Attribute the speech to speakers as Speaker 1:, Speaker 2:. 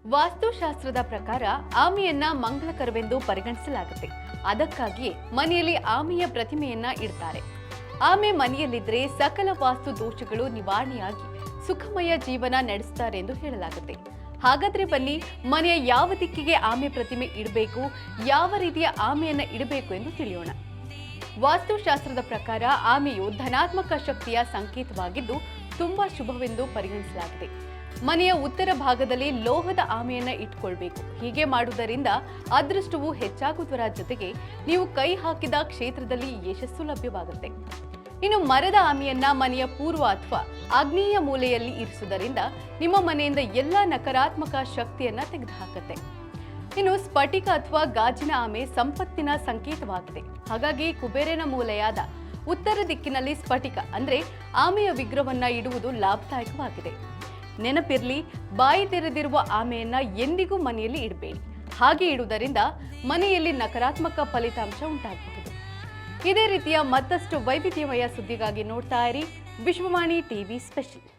Speaker 1: ವಾಸ್ತುಶಾಸ್ತ್ರದ ಪ್ರಕಾರ ಆಮೆಯನ್ನ ಮಂಗಳಕರವೆಂದು ಪರಿಗಣಿಸಲಾಗುತ್ತೆ. ಅದಕ್ಕಾಗಿಯೇ ಮನೆಯಲ್ಲಿ ಆಮೆಯ ಪ್ರತಿಮೆಯನ್ನ ಇಡ್ತಾರೆ. ಆಮೆ ಮನೆಯಲ್ಲಿದ್ರೆ ಸಕಲ ವಾಸ್ತು ದೋಷಗಳು ನಿವಾರಣೆಯಾಗಿ ಸುಖಮಯ ಜೀವನ ನಡೆಸುತ್ತಾರೆ ಎಂದು ಹೇಳಲಾಗುತ್ತೆ. ಹಾಗಾದ್ರೆ ಬನ್ನಿ, ಮನೆಯ ಯಾವ ದಿಕ್ಕಿಗೆ ಆಮೆ ಪ್ರತಿಮೆ ಇಡಬೇಕು, ಯಾವ ರೀತಿಯ ಆಮೆಯನ್ನ ಇಡಬೇಕು ಎಂದು ತಿಳಿಯೋಣ. ವಾಸ್ತುಶಾಸ್ತ್ರದ ಪ್ರಕಾರ ಆಮೆಯು ಧನಾತ್ಮಕ ಶಕ್ತಿಯ ಸಂಕೇತವಾಗಿದ್ದು ತುಂಬಾ ಶುಭವೆಂದು ಪರಿಗಣಿಸಲಾಗಿದೆ. ಮನೆಯ ಉತ್ತರ ಭಾಗದಲ್ಲಿ ಲೋಹದ ಆಮೆಯನ್ನ ಇಟ್ಕೊಳ್ಬೇಕು. ಹೀಗೆ ಮಾಡುವುದರಿಂದ ಅದೃಷ್ಟವು ಹೆಚ್ಚಾಗುವುದರ ಜೊತೆಗೆ ನೀವು ಕೈ ಹಾಕಿದ ಕ್ಷೇತ್ರದಲ್ಲಿ ಯಶಸ್ಸು ಲಭ್ಯವಾಗುತ್ತೆ. ಇನ್ನು ಮರದ ಆಮೆಯನ್ನ ಮನೆಯ ಪೂರ್ವ ಅಥವಾ ಆಗ್ನೇಯ ಮೂಲೆಯಲ್ಲಿ ಇರಿಸುವುದರಿಂದ ನಿಮ್ಮ ಮನೆಯಿಂದ ಎಲ್ಲ ನಕಾರಾತ್ಮಕ ಶಕ್ತಿಯನ್ನ ತೆಗೆದುಹಾಕುತ್ತೆ. ಇನ್ನು ಸ್ಫಟಿಕ ಅಥವಾ ಗಾಜಿನ ಆಮೆ ಸಂಪತ್ತಿನ ಸಂಕೇತವಾಗಿದೆ. ಹಾಗಾಗಿ ಕುಬೇರನ ಮೂಲೆಯಾದ ಉತ್ತರ ದಿಕ್ಕಿನಲ್ಲಿ ಸ್ಫಟಿಕ ಅಂದ್ರೆ ಆಮೆಯ ವಿಗ್ರಹವನ್ನ ಇಡುವುದು ಲಾಭದಾಯಕವಾಗಿದೆ. ನೆನಪಿರ್ಲಿ, ಬಾಯಿ ತೆರೆದಿರುವ ಆಮೆಯನ್ನ ಎಂದಿಗೂ ಮನೆಯಲ್ಲಿ ಇಡಬೇಡಿ. ಹಾಗೆ ಇಡುವುದರಿಂದ ಮನೆಯಲ್ಲಿ ನಕಾರಾತ್ಮಕ ಫಲಿತಾಂಶ ಉಂಟಾಗಬಹುದು. ಇದೇ ರೀತಿಯ ಮತ್ತಷ್ಟು ವೈವಿಧ್ಯಮಯ ಸುದ್ದಿಗಾಗಿ ನೋಡ್ತಾ ಇರಿ ವಿಶ್ವವಾಣಿ ಟಿವಿ ಸ್ಪೆಷಲ್.